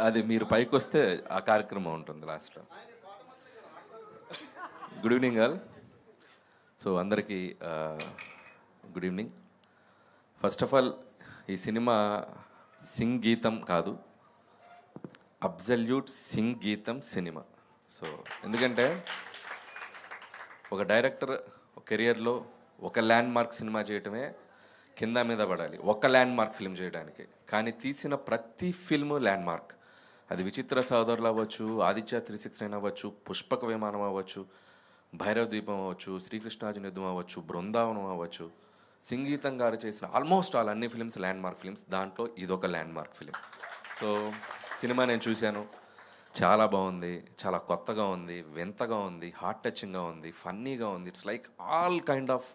అది మీరు పైకి వస్తే ఆ కార్యక్రమం ఉంటుంది లాస్ట్లో. Good evening all. సో అందరికీ good evening. First of all, ఈ సినిమా సింగ్ గీతం కాదు, అబ్జల్యూట్ సింగ్ గీతం సినిమా. సో ఎందుకంటే ఒక డైరెక్టర్ కెరియర్లో ఒక ల్యాండ్ మార్క్ సినిమా చేయటమే కింద మీద పడాలి, ఒక ల్యాండ్ మార్క్ ఫిల్మ్ చేయడానికి. కానీ తీసిన ప్రతి ఫిల్ము ల్యాండ్ మార్క్. అది విచిత్ర సోదరులు అవ్వచ్చు, ఆదిత్య 369 అవ్వచ్చు, పుష్పక విమానం అవ్వచ్చు, భైరవ దీపం అవ్వచ్చు, శ్రీకృష్ణార్జున యుద్ధం అవ్వచ్చు, బృందావనం అవ్వచ్చు. సంగీతం గారు చేసిన ఆల్మోస్ట్ ఆల్ అన్ని ఫిల్మ్స్ ల్యాండ్ మార్క్ ఫిల్మ్స్. దాంట్లో ఇదొక land mark film. So cinema నేను చూశాను, చాలా బాగుంది, చాలా కొత్తగా ఉంది, వింతగా ఉంది, హార్ట్ టచింగ్గా ఉంది, ఫన్నీగా ఉంది. It's like all kind of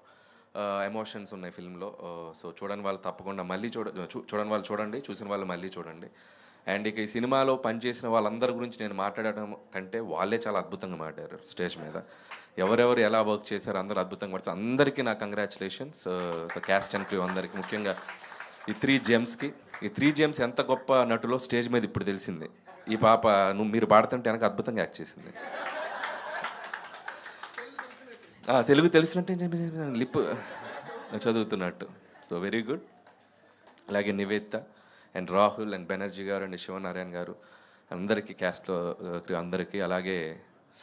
emotions ఉన్నాయి ఫిల్మ్లో. సో చూడని వాళ్ళు తప్పకుండా మళ్ళీ చూడని వాళ్ళు చూడండి, చూసిన వాళ్ళు మళ్ళీ చూడండి. అండ్ ఇక ఈ సినిమాలో పనిచేసిన వాళ్ళందరి గురించి నేను మాట్లాడడం కంటే వాళ్ళే చాలా అద్భుతంగా మాట్లాడారు స్టేజ్ మీద. ఎవరెవరు ఎలా వర్క్ చేశారు అందరూ అద్భుతంగా పడుతుంది. అందరికీ నా కంగ్రాచులేషన్స్, క్యాస్ట్ అండ్ క్రూ అందరికీ, ముఖ్యంగా ఈ 3 జెమ్స్కి. ఈ 3 జెమ్స్ ఎంత గొప్ప నటులో స్టేజ్ మీద ఇప్పుడు తెలిసింది. ఈ పాప మీరు పాడుతుంటే వెనక అద్భుతంగా యాక్ట్ చేసింది. తెలుగు తెలిసినట్టు లిప్ చదువుతున్నట్టు. So very good. అలాగే నివేదిత అండ్ రాహుల్ అండ్ బెనర్జీ గారు అండ్ శివనారాయణ గారు అందరికీ, క్యాస్ట్లో అందరికీ. అలాగే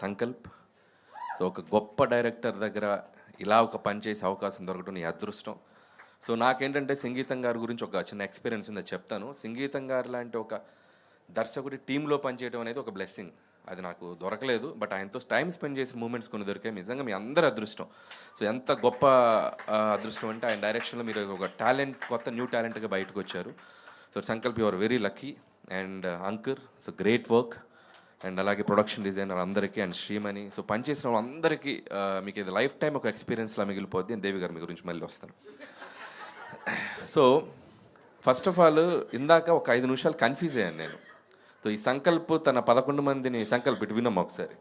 సంకల్ప్. సో ఒక గొప్ప డైరెక్టర్ దగ్గర ఇలా ఒక పని చేసే అవకాశం దొరకడం నీ అదృష్టం. సో నాకేంటంటే సంగీతం గారి గురించి ఒక చిన్న ఎక్స్పీరియన్స్ ఉందో చెప్తాను. సంగీతం గారు లాంటి ఒక దర్శకుడి టీంలో పనిచేయడం అనేది ఒక బ్లెస్సింగ్. అది నాకు దొరకలేదు, బట్ ఆయనతో టైం స్పెండ్ చేసిన మూమెంట్స్ కొన్ని దొరికాయి. నిజంగా మీ అందరి అదృష్టం. సో ఎంత గొప్ప అదృష్టం అంటే ఆయన డైరెక్షన్లో మీరు ఒక టాలెంట్, కొత్త న్యూ టాలెంట్గా బయటకు వచ్చారు. So Sankalp, you are very lucky. And Ankur, so great work. And అలాగే ప్రొడక్షన్ డిజైనర్ అందరికీ, అండ్ శ్రీమణి. సో పనిచేసిన వాళ్ళందరికీ మీకు ఇది లైఫ్ టైం ఒక ఎక్స్పీరియన్స్లా మిగిలిపోద్ది. అండ్ దేవి గారు మీ గురించి మళ్ళీ వస్తాను. సో ఫస్ట్ ఆఫ్ ఆల్, ఇందాక ఒక 5 నిమిషాలు కన్ఫ్యూజ్ అయ్యాను నేను. సో ఈ సంకల్ప్ తన 11 మందిని, సంకల్ప్ ఇటు విన్నాం ఒకసారి,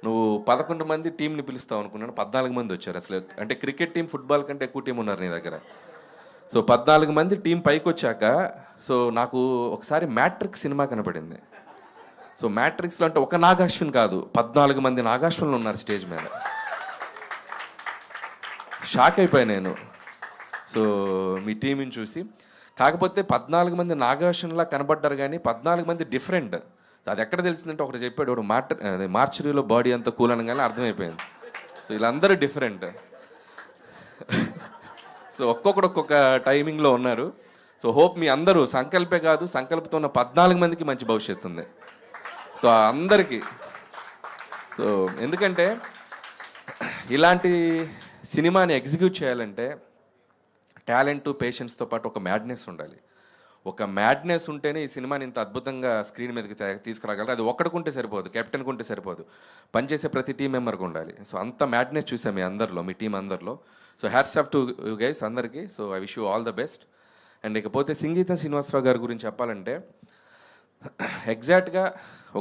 నువ్వు 11 మంది టీంని పిలుస్తావు అనుకున్నాను, 14 మంది వచ్చారు. అసలు అంటే క్రికెట్ టీం, ఫుట్బాల్ కంటే ఎక్కువ టీం ఉన్నారు నీ దగ్గర. సో 14 మంది టీం పైకి వచ్చాక, సో నాకు ఒకసారి మ్యాట్రిక్స్ సినిమా కనపడింది. సో మ్యాట్రిక్స్లో అంటే ఒక నాగాశ్విన్ కాదు, 14 మంది నాగాశ్వన్లు ఉన్నారు స్టేజ్ మీద. షాక్ అయిపోయాను నేను సో మీ టీంని చూసి. కాకపోతే 14 మంది నాగాశ్వన్లా కనబడ్డారు, కానీ 14 మంది డిఫరెంట్. అది ఎక్కడ తెలిసిందంటే ఒకటి చెప్పాడు, ఒకడు మార్చరీలో బాడీ అంతా కూల్ అనగానే అర్థమైపోయింది. సో వీళ్ళందరూ డిఫరెంట్. సో ఒక్కొక్కడు ఒక్కొక్క టైమింగ్లో ఉన్నారు. సో హోప్ మీ అందరూ, సంకల్పే కాదు, సంకల్పంతో ఉన్న 14 మందికి మంచి భవిష్యత్తు ఉంది. సో అందరికీ. సో ఎందుకంటే ఇలాంటి సినిమాని ఎగ్జిక్యూట్ చేయాలంటే టాలెంట్, పేషెన్స్తో పాటు ఒక మ్యాడ్నెస్ ఉండాలి. ఒక మ్యాడ్నెస్ ఉంటేనే ఈ సినిమాని ఇంత అద్భుతంగా స్క్రీన్ మీదకి తీసుకురాగలరు. అది ఒక్కడికుంటే సరిపోదు, కెప్టెన్కి ఉంటే సరిపోదు, పనిచేసే ప్రతి టీం మెంబర్కి ఉండాలి. సో అంత మ్యాడ్నెస్ చూసాం మీ అందరిలో, మీ టీం అందరిలో. So hats off to you guys అందరికీ. So I wish you all the best. And ఇకపోతే సంగీతం శ్రీనివాసరావు గారి గురించి చెప్పాలంటే, ఎగ్జాక్ట్గా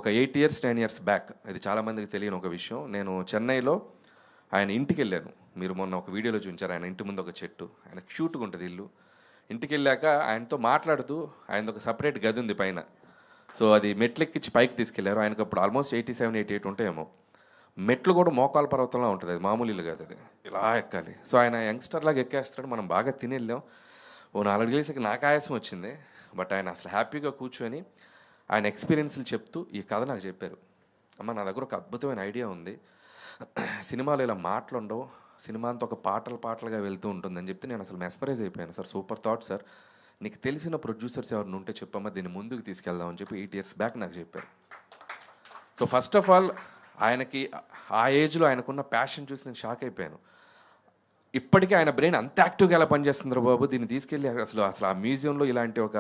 ఒక 8 years 9 years బ్యాక్, ఇది చాలామందికి తెలియని ఒక విషయం, నేను చెన్నైలో ఆయన ఇంటికి వెళ్ళాను. మీరు మొన్న ఒక వీడియోలో చూపించారు, ఆయన ఇంటి ముందు ఒక చెట్టు, ఆయన క్యూట్గా ఉంటుంది ఇల్లు. ఇంటికి వెళ్ళాక ఆయనతో మాట్లాడుతూ, ఆయనది ఒక సపరేట్ గది ఉంది పైన. సో అది మెట్లెక్కించి పైకి తీసుకెళ్లారు. ఆయనకు అప్పుడు ఆల్మోస్ట్ 87, 88 ఉంటాయేమో. మెట్లు కూడా మోకాల పర్వతంలో ఉంటుంది, అది మామూలు ఇల్లు కాదు, అది ఇలా ఎక్కాలి. సో ఆయన యంగ్స్టర్ లాగా ఎక్కేస్తాడు. మనం బాగా తిని వెళ్ళాం. ఓ 4 గేసకి నాకు ఆయాసం వచ్చింది, బట్ ఆయన అసలు హ్యాపీగా కూర్చొని ఆయన ఎక్స్పీరియన్స్లు చెప్తూ ఈ కథ నాకు చెప్పారు. అమ్మ, నా దగ్గర ఒక అద్భుతమైన ఐడియా ఉంది, సినిమాలో ఇలా మాటలు ఉండవు, సినిమా అంతా ఒక పాటలుగా వెళ్తూ ఉంటుందని చెప్తే నేను అసలు మెస్పరైజ్ అయిపోయాను. సార్ సూపర్ థాట్ సార్, నీకు తెలిసిన ప్రొడ్యూసర్స్ ఎవరిని ఉంటే చెప్పమ్మా, దీన్ని ముందుకు తీసుకెళ్దామని చెప్పి 8 years బ్యాక్ నాకు చెప్పారు. సో ఫస్ట్ ఆఫ్ ఆల్, ఆయనకి ఆ ఏజ్లో ఆయనకున్న ప్యాషన్ చూసి నేను షాక్ అయిపోయాను. ఇప్పటికీ ఆయన బ్రెయిన్ అంత యాక్టివ్గా ఎలా పనిచేస్తుందో బాబు, దీన్ని తీసుకెళ్ళి అసలు ఆ మ్యూజియంలో ఇలాంటి ఒక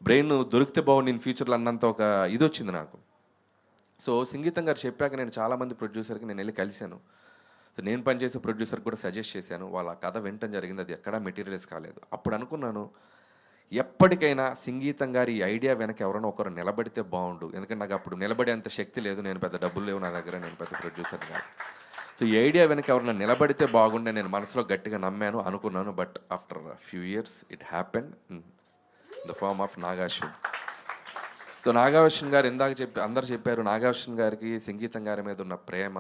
బ్రెయిన్ దొరికితే బాగుంది నేను ఫ్యూచర్లో అన్నంత ఒక ఇది వచ్చింది నాకు. సో సంగీతం గారు చెప్పాక నేను చాలామంది ప్రొడ్యూసర్కి నేను వెళ్ళి కలిశాను. సో నేను పనిచేసే ప్రొడ్యూసర్కి కూడా సజెస్ట్ చేశాను. వాళ్ళ కథ వినటం జరిగింది, అది ఎక్కడా మెటీరియల్స్ కాలేదు. అప్పుడు అనుకున్నాను, ఎప్పటికైనా సంగీతం గారి ఈ ఐడియా వెనక ఎవరైనా ఒకరు నిలబడితే బాగుండు. ఎందుకంటే నాకు అప్పుడు నిలబడేంత శక్తి లేదు, నేను పెద్ద డబ్బులు లేవు నా దగ్గర, నేను పెద్ద ప్రొడ్యూసర్ కాదు. సో ఈ ఐడియా వెనక ఎవరైనా నిలబడితే బాగుండే నేను మనసులో గట్టిగా నమ్మాను, అనుకున్నాను. But after few years it happened in the form of Nag Ashwin. So Nagarjuna garu ఇందాక అందరు చెప్పారు నాగార్జున గారికి సంగీతం గారి మీద ఉన్న ప్రేమ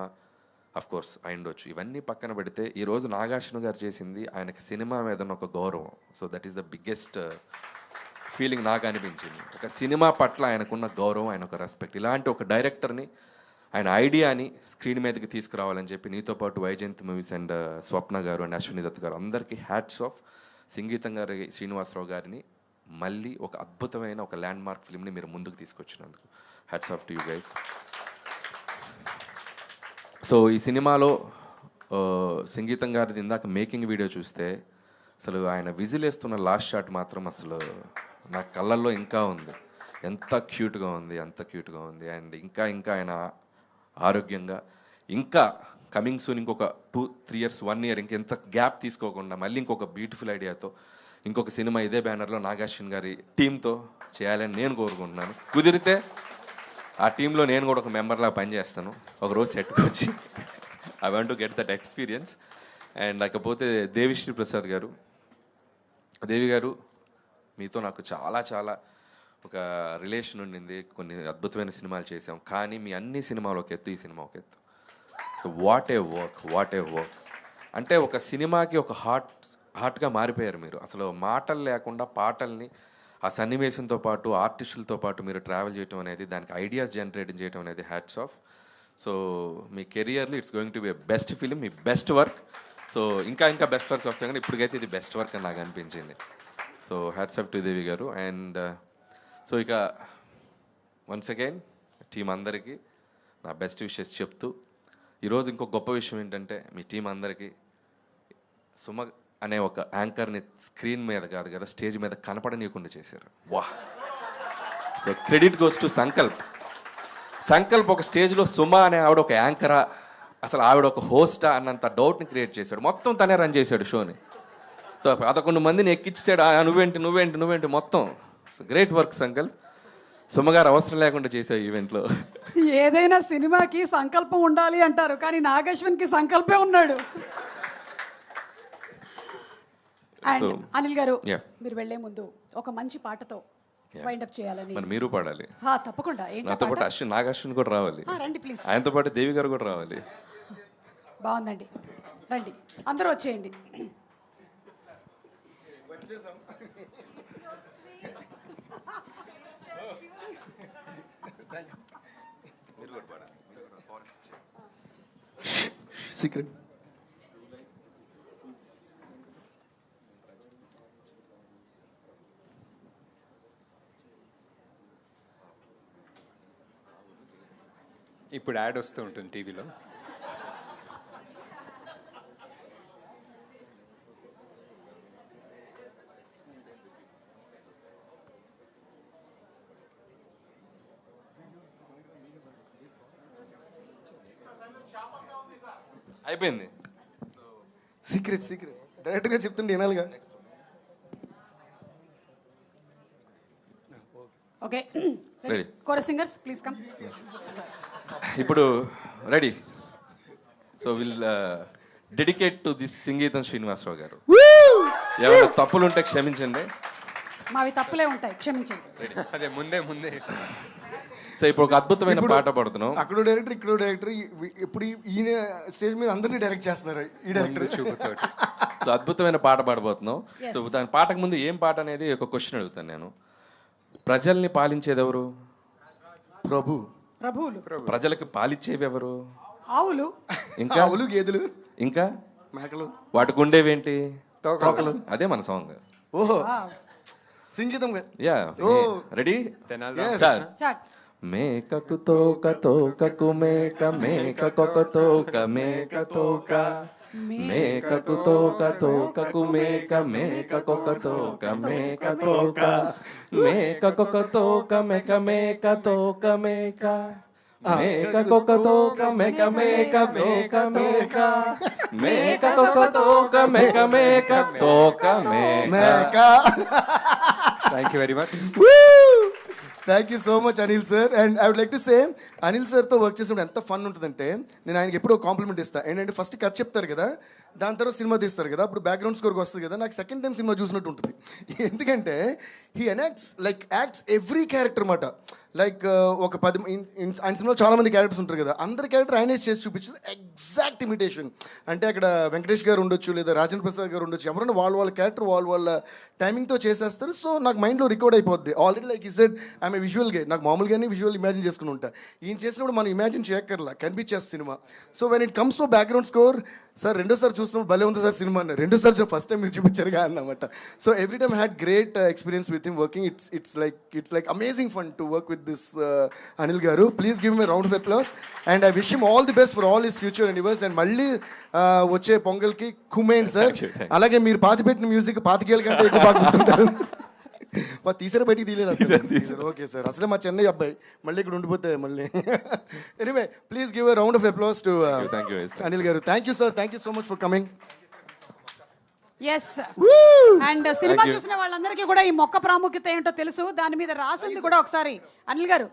అఫ్ కోర్స్ అయిండొచ్చు. ఇవన్నీ పక్కన పెడితే ఈరోజు నాగార్జున గారు చేసింది ఆయనకి సినిమా మీద ఉన్న ఒక గౌరవం. So that is the biggest feeling నాకు అనిపించింది. ఒక సినిమా పట్ల ఆయనకున్న గౌరవం, ఆయన ఒక రెస్పెక్ట్. ఇలాంటి ఒక డైరెక్టర్ని ఆయన ఐడియాని స్క్రీన్ మీదకి తీసుకురావాలని చెప్పి నీతో పాటు వైజయంతి మూవీస్ అండ్ స్వప్న గారు అండ్ అశ్విని దత్ గారు అందరికీ హ్యాట్స్ ఆఫ్. సంగీతం గారి శ్రీనివాసరావు గారిని మళ్ళీ ఒక అద్భుతమైన ఒక ల్యాండ్ మార్క్ ఫిల్మ్ని మీరు ముందుకు తీసుకొచ్చినందుకు hats off to you guys. So ఈ సినిమాలో సంగీతం గారిది ఇందాక మేకింగ్ వీడియో చూస్తే అసలు ఆయన విజిల్ వేస్తున్న లాస్ట్ షాట్ మాత్రం అసలు నా కళ్ళల్లో ఇంకా ఉంది. ఎంత క్యూట్గా ఉంది, అంత క్యూట్గా ఉంది. అండ్ ఇంకా ఇంకా ఆయన ఆరోగ్యంగా ఇంకా కమింగ్ సూన్ ఇంకొక 2-3 years 1 year ఇంకెంత గ్యాప్ తీసుకోకుండా మళ్ళీ ఇంకొక బ్యూటిఫుల్ ఐడియాతో ఇంకొక సినిమా ఇదే బ్యానర్లో నాగార్జున గారి టీంతో చేయాలని నేను కోరుకుంటున్నాను. కుదిరితే ఆ టీంలో నేను కూడా ఒక మెంబర్లా పనిచేస్తాను ఒకరోజు సెట్కి వచ్చి. I want to get that experience. And లేకపోతే దేవిశ్రీ ప్రసాద్ గారు, దేవి గారు మీతో నాకు చాలా చాలా ఒక రిలేషన్ ఉండింది. కొన్ని అద్భుతమైన సినిమాలు చేసాం. కానీ మీ అన్ని సినిమాలు ఒక ఎత్తు, ఈ సినిమా ఒక ఎత్తు. So what a work. అంటే ఒక సినిమాకి ఒక హార్ట్గా మారిపోయారు మీరు. అసలు మాటలు లేకుండా పాటల్ని ఆ సన్నివేశంతో పాటు ఆర్టిస్టులతో పాటు మీరు ట్రావెల్ చేయడం అనేది, దానికి ఐడియాస్ జనరేట్ చేయడం అనేది హ్యాట్స్ ఆఫ్. సో మీ కెరియర్లో it's going to be best film, me best work. So ఇంకా ఇంకా బెస్ట్ వర్క్ వస్తాయి, కానీ ఇప్పటికైతే ఇది బెస్ట్ వర్క్ అని నాకు అనిపించింది. సో హ్యాట్స్ ఆఫ్ టు దేవి గారు. అండ్ సో ఇక వన్స్ అగైన్ టీం అందరికీ నా బెస్ట్ విషెస్ చెప్తూ, ఈరోజు ఇంకో గొప్ప విషయం ఏంటంటే మీ టీం అందరికీ సుమ అనే ఒక యాంకర్ని స్క్రీన్ మీద కాదు కదా స్టేజ్ మీద కనపడనీయకుండా చేశారు. వాహ్! So credit goes to Sankalp ఒక స్టేజ్లో సుమ అనే ఆవిడ ఒక యాంకరా, అసలు ఆవిడ ఒక హోస్టా అన్నంత డౌట్ని క్రియేట్ చేశాడు. మొత్తం తనే రన్ చేశాడు షోని. సో 11 మందిని ఎక్కించాడు. నువ్వేంటి మొత్తం. Great work Sankalp. సుమగారు అవసరం లేకుండా చేసే ఈవెంట్లో. ఏదైనా సినిమాకి సంకల్పం ఉండాలి అంటారు, కానీ నాగశ్వన్కి సంకల్పే ఉన్నాడు. అండ్ అనిల్ గారు, మీరు వెళ్లే ముందు ఒక మంచి పాటతో వైండ్ అప్ చేయాలని. మరి మీరు పాడాలి. తప్పకుండా. నాతో పాటు నాగార్జున కూడా రావాలి. రండి ప్లీజ్. ఆయనతో పాటు దేవి గారు కూడా రావాలి. బాగుందండి, రండి అందరూ వచ్చేయండి. సీక్రెట్. ఇప్పుడు యాడ్ వస్తూ ఉంటుంది టీవీలో. అయిపోయింది. సీక్రెట్ డైరెక్ట్గా చెప్తుండే వినాలిగా. Okay, ready. Chorus singers please come. ఇప్పుడు ready. So will dedicate to this Sangeetham Srinivasarao గారు. ఏమైనా తప్పులుంటే క్షమించండి. మావి తప్పులే ఉంటాయి, క్షమించండి. అదే ముందే. సో ఇప్పుడు ఒక అద్భుతమైన పాట పాడుతున్నాం. అక్కడ డైరెక్టర్, ఇక్కడ డైరెక్టర్. ఇప్పుడు ఈయన స్టేజ్ మీద అందరినీ డైరెక్ట్ చేస్తున్నారు ఈ డైరెక్టర్. సో అద్భుతమైన పాట పాడబోతున్నాం. సో దాని పాటకు ముందు ఏం పాట అనేది ఒక క్వశ్చన్ అడుగుతాను నేను. ప్రజల్ని పాలించేది ఎవరు? ప్రభువులు. ప్రజలకు పాలించేవి ఎవరు? ఆవులు. ఇంకా ఆవులు, గేదెలు, ఇంకా మేకలు. వాటికి ఉండేవేంటి? తోకలు. అదే మన సాంగ్. ఓహో, సంగీతం. Yeah, ready. మేకకు తోకకు మేక, మేకకొక తోక మేక తోక, మేకకు తోకకు మేక, మేకకొక తోక మేక తోక, మేకకొక తోక మేక మేక తోక మేక, మేకకొక తోక మేక మేక తోక మేక, మేకకొక తోక మేక మేక తోక మేక. Thank you very much. Thank you so much Anil sir. And I would like to say, Anil సార్తో వర్క్ చేసినప్పుడు ఎంత ఫన్ ఉంటుందంటే, నేను ఆయనకి ఎప్పుడో కాంప్లిమెంట్ ఇస్తాను. ఏంటంటే ఫస్ట్ కథ చెప్తారు కదా, దాని తర్వాత సినిమా తీస్తారు కదా, అప్పుడు బ్యాక్గ్రౌండ్ స్కోర్కి వస్తుంది కదా, నాకు సెకండ్ టైం సినిమా చూసినట్టు ఉంటుంది. ఎందుకంటే హీ యాక్ట్స్ ఎవ్రీ క్యారెక్టర్ మాట. లైక్ ఒక 10 ఆయన సినిమాలో చాలా మంది క్యారెక్టర్స్ ఉంటారు కదా, అందరి క్యారెక్టర్ ఆయనే చేసి చూపించేది ఎగ్జాక్ట్ ఇమిటేషన్. అంటే అక్కడ వెంకటేష్ గారు ఉండొచ్చు, లేదా రాజేంద్ర ప్రసాద్ గారు ఉండొచ్చు, ఎవరైనా వాళ్ళ క్యారెక్టర్ వాళ్ళ టైమింగ్తో చేసేస్తారు. సో నాకు మైండ్లో రికార్డ్ అయిపోద్ది already. Like is that I'm విజువల్గా, నాకు మామూలుగానే విజువల్ ఇమాజిన్ చేసుకుని ఉంటా. ఈయన చేసినప్పుడు మనం ఇమాజిన్ చేయక్కర్లా, కనిపించేస్తుంది సినిమా. So when it comes to background score, sir రెండోసారి చూసినప్పుడు భలే ఉంది సార్ సినిమా అన్నారు. రెండోసారి ఫస్ట్ టైం మీరు చూపించారుగా అన్నమాట. So every time had great experience with him working. It's like amazing fun to work with this Anil garu. Please give me round of applause and I wish him all the best for all his future endeavours. And మళ్ళీ వచ్చే పొంగల్కి కుమేండి sir. అలాగే మీరు పాతిపెట్టిన music పాతికేళ్ళ కంటే ఎక్కువ బాగా గుర్తుంటారు. తీసారా బయటికి తీయలేదు. ఓకే సార్, అసలే మా చెన్నై అబ్బాయి, మళ్ళీ ఇక్కడ ఉండిపోతే మళ్ళీ. Anyway please give a round of applause to Anil garu. Thank you sir, thank you so much for coming. Yes, and cinema చూసిన వాళ్ళందరికీ కూడా ఈ మొక్క ప్రాముఖ్యత ఏంటో తెలుసు. దాని మీద రాసింది కూడా ఒకసారి అనిల్ గారు.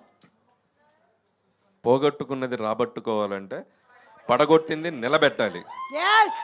పోగొట్టుకున్నది రాబట్టుకోవాలంటే పడగొట్టింది నిలబెట్టాలి. ఎస్